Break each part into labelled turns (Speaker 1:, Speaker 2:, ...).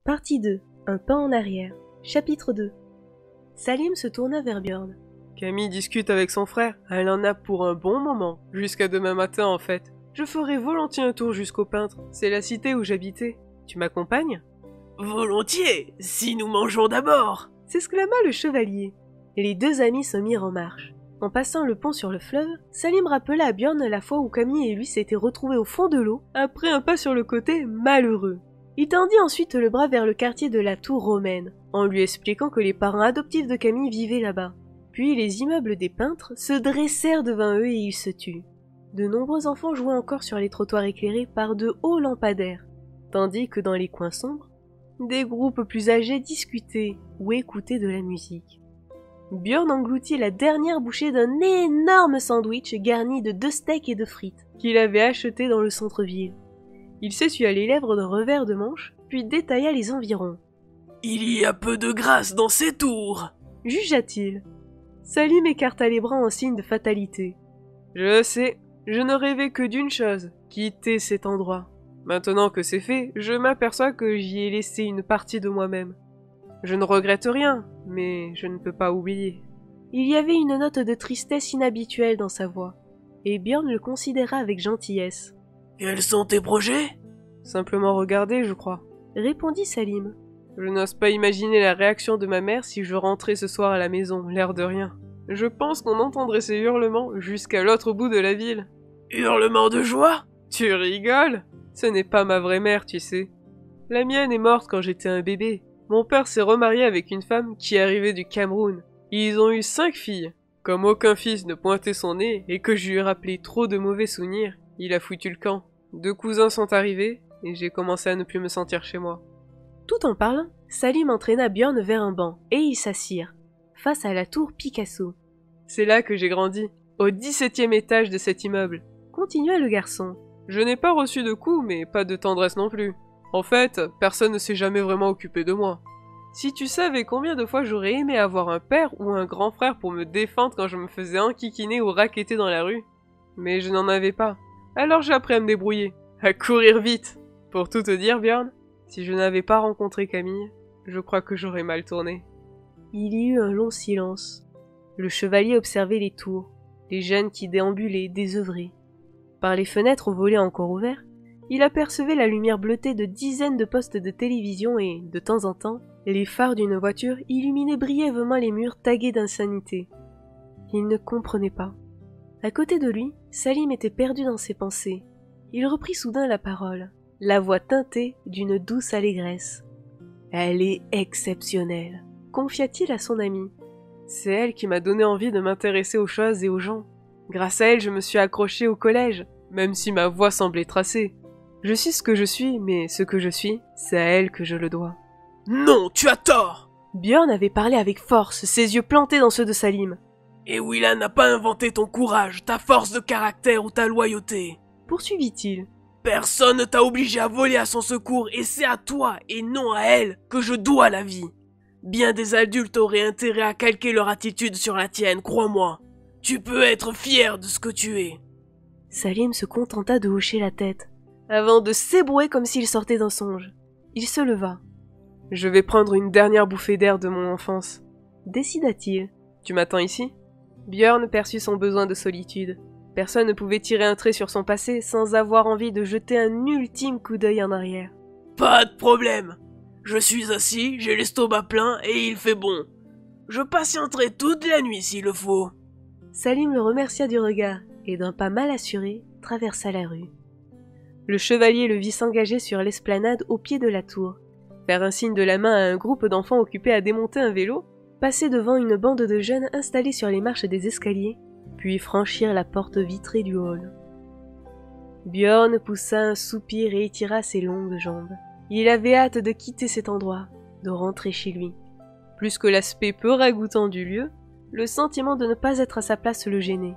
Speaker 1: Partie 2. Un pas en arrière. Chapitre 2. Salim se tourna vers Björn.
Speaker 2: Camille discute avec son frère. Elle en a pour un bon moment. Jusqu'à demain matin, en fait. Je ferai volontiers un tour jusqu'au peintre. C'est la cité où j'habitais. Tu m'accompagnes?
Speaker 3: Volontiers, si nous mangeons d'abord,
Speaker 1: s'exclama le chevalier. Et les deux amis se mirent en marche. En passant le pont sur le fleuve, Salim rappela à Björn la fois où Camille et lui s'étaient retrouvés au fond de l'eau, après un pas sur le côté malheureux. Il tendit ensuite le bras vers le quartier de la tour romaine, en lui expliquant que les parents adoptifs de Camille vivaient là-bas. Puis les immeubles des peintres se dressèrent devant eux et ils se turent. De nombreux enfants jouaient encore sur les trottoirs éclairés par de hauts lampadaires, tandis que dans les coins sombres, des groupes plus âgés discutaient ou écoutaient de la musique. Björn engloutit la dernière bouchée d'un énorme sandwich garni de 2 steaks et de frites qu'il avait acheté dans le centre-ville. Il s'essuya les lèvres d'un revers de manche, puis détailla les environs.
Speaker 3: « Il y a peu de grâce dans ces tours !»
Speaker 1: jugea-t-il. Salim écarta les bras en signe de fatalité.
Speaker 2: Je sais, je ne rêvais que d'une chose, quitter cet endroit. Maintenant que c'est fait, je m'aperçois que j'y ai laissé une partie de moi-même. Je ne regrette rien, mais je ne peux pas oublier.
Speaker 1: Il y avait une note de tristesse inhabituelle dans sa voix, et Björn le considéra avec gentillesse.
Speaker 3: « Quels sont tes projets ?»
Speaker 2: Simplement regarder, je crois,
Speaker 1: répondit Salim.
Speaker 2: Je n'ose pas imaginer la réaction de ma mère si je rentrais ce soir à la maison, l'air de rien. Je pense qu'on entendrait ses hurlements jusqu'à l'autre bout de la ville.
Speaker 3: Hurlements de joie?
Speaker 2: Tu rigoles? Ce n'est pas ma vraie mère, tu sais. La mienne est morte quand j'étais un bébé. Mon père s'est remarié avec une femme qui arrivait du Cameroun. Ils ont eu 5 filles. Comme aucun fils ne pointait son nez et que je lui ai rappelé trop de mauvais souvenirs, il a foutu le camp. 2 cousins sont arrivés et j'ai commencé à ne plus me sentir chez moi.
Speaker 1: Tout en parlant, Salim entraîna Björn vers un banc et ils s'assirent, face à la tour Picasso.
Speaker 2: C'est là que j'ai grandi, au 17e étage de cet immeuble,
Speaker 1: continua le garçon.
Speaker 2: Je n'ai pas reçu de coups, mais pas de tendresse non plus. En fait, personne ne s'est jamais vraiment occupé de moi. Si tu savais combien de fois j'aurais aimé avoir un père ou un grand frère pour me défendre quand je me faisais enquiquiner ou racketter dans la rue. Mais je n'en avais pas. Alors j'ai appris à me débrouiller, à courir vite. Pour tout te dire, Björn, si je n'avais pas rencontré Camille, je crois que j'aurais mal tourné.
Speaker 1: Il y eut un long silence. Le chevalier observait les tours, les jeunes qui déambulaient, désœuvrés. Par les fenêtres aux volets encore ouverts, il apercevait la lumière bleutée de dizaines de postes de télévision et, de temps en temps, les phares d'une voiture illuminaient brièvement les murs tagués d'insanité. Il ne comprenait pas. À côté de lui, Salim était perdu dans ses pensées. Il reprit soudain la parole, la voix teintée d'une douce allégresse. « Elle est exceptionnelle », confia-t-il à son ami.
Speaker 2: C'est elle qui m'a donné envie de m'intéresser aux choses et aux gens. Grâce à elle, je me suis accroché au collège, même si ma voie semblait tracée. Je suis ce que je suis, mais ce que je suis, c'est à elle que je le dois.
Speaker 3: Non, tu as tort!
Speaker 1: Björn avait parlé avec force, ses yeux plantés dans ceux de Salim.
Speaker 3: Et Willa n'a pas inventé ton courage, ta force de caractère ou ta loyauté.
Speaker 1: Poursuivit-il.
Speaker 3: Personne ne t'a obligé à voler à son secours et c'est à toi et non à elle que je dois la vie. Bien des adultes auraient intérêt à calquer leur attitude sur la tienne, crois-moi. Tu peux être fier de ce que tu es.
Speaker 1: Salim se contenta de hocher la tête, avant de s'ébrouer comme s'il sortait d'un songe. Il se leva.
Speaker 2: Je vais prendre une dernière bouffée d'air de mon enfance,
Speaker 1: décida-t-il.
Speaker 2: Tu m'attends ici? Björn perçut son besoin de solitude. Personne ne pouvait tirer un trait sur son passé sans avoir envie de jeter un ultime coup d'œil en arrière.
Speaker 3: Pas de problème. Je suis assis, j'ai l'estomac plein et il fait bon. Je patienterai toute la nuit s'il le faut.
Speaker 1: Salim le remercia du regard et d'un pas mal assuré traversa la rue. Le chevalier le vit s'engager sur l'esplanade au pied de la tour, faire un signe de la main à un groupe d'enfants occupés à démonter un vélo, passer devant une bande de jeunes installés sur les marches des escaliers, puis franchir la porte vitrée du hall. Björn poussa un soupir et étira ses longues jambes. Il avait hâte de quitter cet endroit, de rentrer chez lui. Plus que l'aspect peu ragoûtant du lieu, le sentiment de ne pas être à sa place le gênait.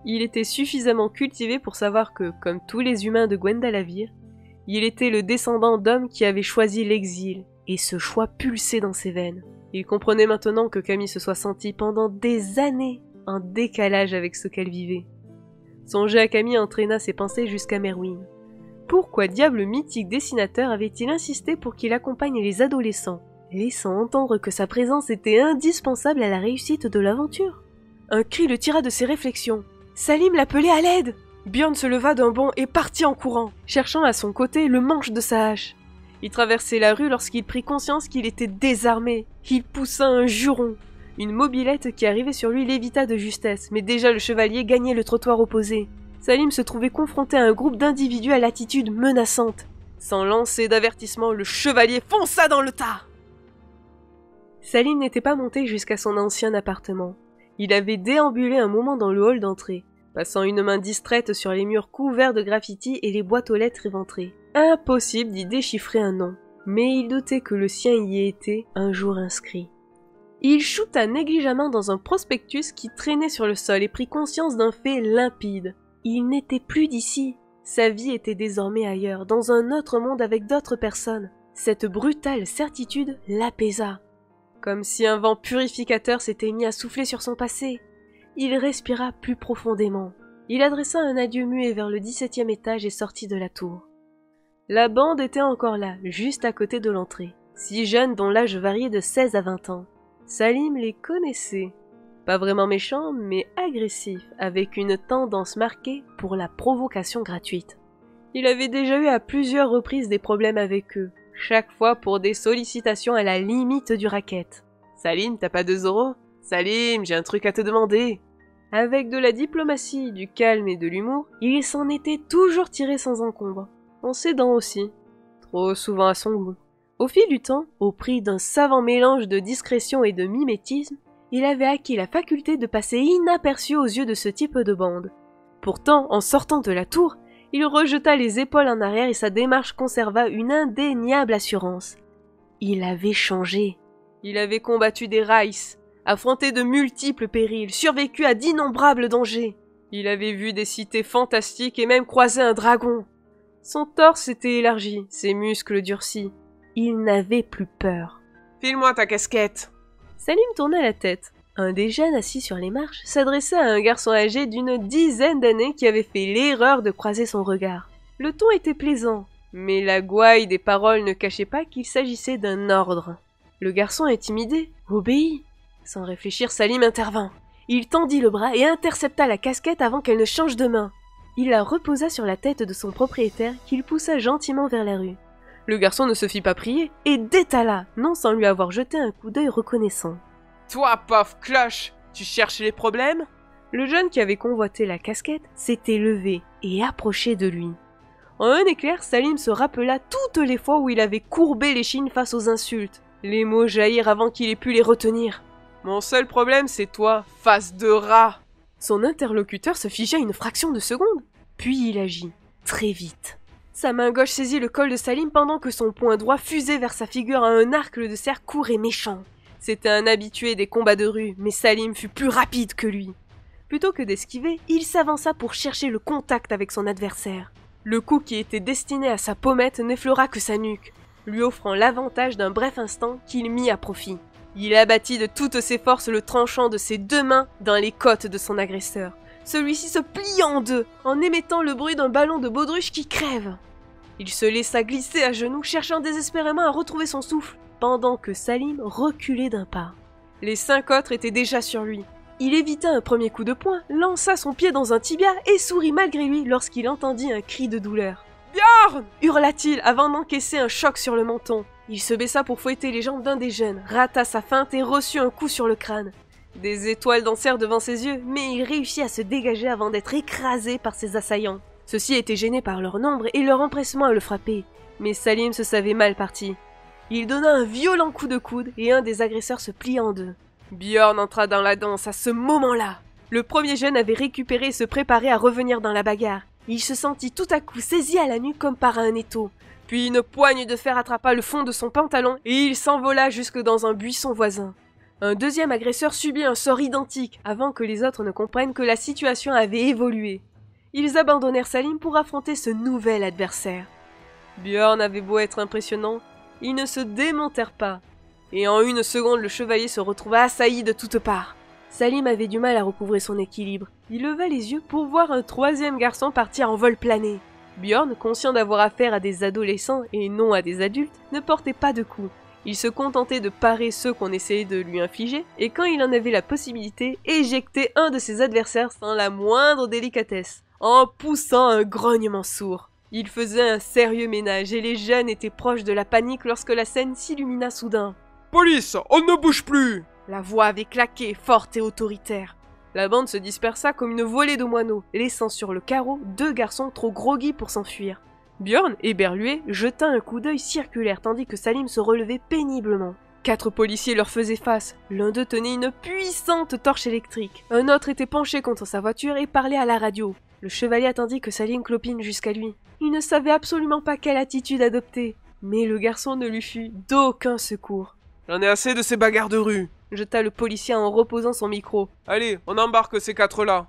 Speaker 1: Il était suffisamment cultivé pour savoir que, comme tous les humains de Gwendalavir, il était le descendant d'hommes qui avaient choisi l'exil, et ce choix pulsait dans ses veines. Il comprenait maintenant que Camille se soit sentie pendant des années en décalage avec ce qu'elle vivait. Songer à Camille entraîna ses pensées jusqu'à Merwin. Pourquoi diable le mythique dessinateur avait-il insisté pour qu'il accompagne les adolescents, laissant entendre que sa présence était indispensable à la réussite de l'aventure? Un cri le tira de ses réflexions. Salim l'appelait à l'aide. Björn se leva d'un bond et partit en courant, cherchant à son côté le manche de sa hache. Il traversait la rue lorsqu'il prit conscience qu'il était désarmé. Il poussa un juron. Une mobilette qui arrivait sur lui l'évita de justesse, mais déjà le chevalier gagnait le trottoir opposé. Salim se trouvait confronté à un groupe d'individus à l'attitude menaçante. Sans lancer d'avertissement, le chevalier fonça dans le tas. Salim n'était pas monté jusqu'à son ancien appartement. Il avait déambulé un moment dans le hall d'entrée, passant une main distraite sur les murs couverts de graffitis et les boîtes aux lettres éventrées. Impossible d'y déchiffrer un nom, mais il doutait que le sien y ait été un jour inscrit. Il chuta négligemment dans un prospectus qui traînait sur le sol et prit conscience d'un fait limpide. Il n'était plus d'ici. Sa vie était désormais ailleurs, dans un autre monde avec d'autres personnes. Cette brutale certitude l'apaisa. Comme si un vent purificateur s'était mis à souffler sur son passé. Il respira plus profondément. Il adressa un adieu muet vers le 17e étage et sortit de la tour. La bande était encore là, juste à côté de l'entrée. 6 jeunes dont l'âge variait de 16 à 20 ans. Salim les connaissait. Pas vraiment méchants, mais agressifs, avec une tendance marquée pour la provocation gratuite. Il avait déjà eu à plusieurs reprises des problèmes avec eux, chaque fois pour des sollicitations à la limite du racket. « Salim, t'as pas 2 euros ? Salim, j'ai un truc à te demander !» Avec de la diplomatie, du calme et de l'humour, il s'en était toujours tiré sans encombre. En s'aidant aussi. Trop souvent à son goût. Au fil du temps, au prix d'un savant mélange de discrétion et de mimétisme, il avait acquis la faculté de passer inaperçu aux yeux de ce type de bande. Pourtant, en sortant de la tour, il rejeta les épaules en arrière et sa démarche conserva une indéniable assurance. Il avait changé. Il avait combattu des Reiss, affronté de multiples périls, survécu à d'innombrables dangers. Il avait vu des cités fantastiques et même croisé un dragon. Son torse s'était élargi, ses muscles durcis. Il n'avait plus peur. « File-moi ta casquette !» Salim tourna la tête. Un des jeunes assis sur les marches s'adressa à un garçon âgé d'une dizaine d'années qui avait fait l'erreur de croiser son regard. Le ton était plaisant, mais la gouaille des paroles ne cachait pas qu'il s'agissait d'un ordre. Le garçon, intimidé, obéit. Sans réfléchir, Salim intervint. Il tendit le bras et intercepta la casquette avant qu'elle ne change de main. Il la reposa sur la tête de son propriétaire qu'il poussa gentiment vers la rue. Le garçon ne se fit pas prier et détala, non sans lui avoir jeté un coup d'œil reconnaissant. « Toi, pauvre cloche, tu cherches les problèmes ?» Le jeune qui avait convoité la casquette s'était levé et approché de lui. En un éclair, Salim se rappela toutes les fois où il avait courbé l'échine face aux insultes. Les mots jaillirent avant qu'il ait pu les retenir. « Mon seul problème, c'est toi, face de rat !» Son interlocuteur se figea une fraction de seconde, puis il agit, très vite. Sa main gauche saisit le col de Salim pendant que son poing droit fusait vers sa figure à un arc de cerf court et méchant. C'était un habitué des combats de rue, mais Salim fut plus rapide que lui. Plutôt que d'esquiver, il s'avança pour chercher le contact avec son adversaire. Le coup qui était destiné à sa pommette n'effleura que sa nuque, lui offrant l'avantage d'un bref instant qu'il mit à profit. Il abattit de toutes ses forces le tranchant de ses 2 mains dans les côtes de son agresseur. Celui-ci se plia en deux, en émettant le bruit d'un ballon de baudruche qui crève. Il se laissa glisser à genoux, cherchant désespérément à retrouver son souffle, pendant que Salim reculait d'un pas. Les 5 autres étaient déjà sur lui. Il évita un premier coup de poing, lança son pied dans un tibia et sourit malgré lui lorsqu'il entendit un cri de douleur. « Björn !» hurla-t-il avant d'encaisser un choc sur le menton. Il se baissa pour fouetter les jambes d'un des jeunes, rata sa feinte et reçut un coup sur le crâne. Des étoiles dansèrent devant ses yeux, mais il réussit à se dégager avant d'être écrasé par ses assaillants. Ceux-ci étaient gênés par leur nombre et leur empressement à le frapper, mais Salim se savait mal parti. Il donna un violent coup de coude et un des agresseurs se plia en deux. Björn entra dans la danse à ce moment-là. Le premier jeune avait récupéré et se préparait à revenir dans la bagarre. Il se sentit tout à coup saisi à la nuque comme par un étau. Puis une poigne de fer attrapa le fond de son pantalon et il s'envola jusque dans un buisson voisin. Un deuxième agresseur subit un sort identique avant que les autres ne comprennent que la situation avait évolué. Ils abandonnèrent Salim pour affronter ce nouvel adversaire. Björn avait beau être impressionnant, ils ne se démontèrent pas. Et en une seconde, le chevalier se retrouva assailli de toutes parts. Salim avait du mal à recouvrer son équilibre. Il leva les yeux pour voir un troisième garçon partir en vol plané. Björn, conscient d'avoir affaire à des adolescents et non à des adultes, ne portait pas de coups. Il se contentait de parer ceux qu'on essayait de lui infliger, et quand il en avait la possibilité, éjectait un de ses adversaires sans la moindre délicatesse, en poussant un grognement sourd. Il faisait un sérieux ménage et les jeunes étaient proches de la panique lorsque la scène s'illumina soudain.
Speaker 2: Police, on ne bouge plus!
Speaker 1: La voix avait claqué, forte et autoritaire. La bande se dispersa comme une volée de moineaux, laissant sur le carreau 2 garçons trop groggy pour s'enfuir. Björn, éberlué, jeta un coup d'œil circulaire tandis que Salim se relevait péniblement. 4 policiers leur faisaient face. L'un d'eux tenait une puissante torche électrique. Un autre était penché contre sa voiture et parlait à la radio. Le chevalier attendit que Salim clopine jusqu'à lui. Il ne savait absolument pas quelle attitude adopter, mais le garçon ne lui fut d'aucun secours.
Speaker 2: J'en ai assez de ces bagarres de rue.
Speaker 1: Jeta le policier en reposant son micro.
Speaker 2: Allez, on embarque ces 4 là.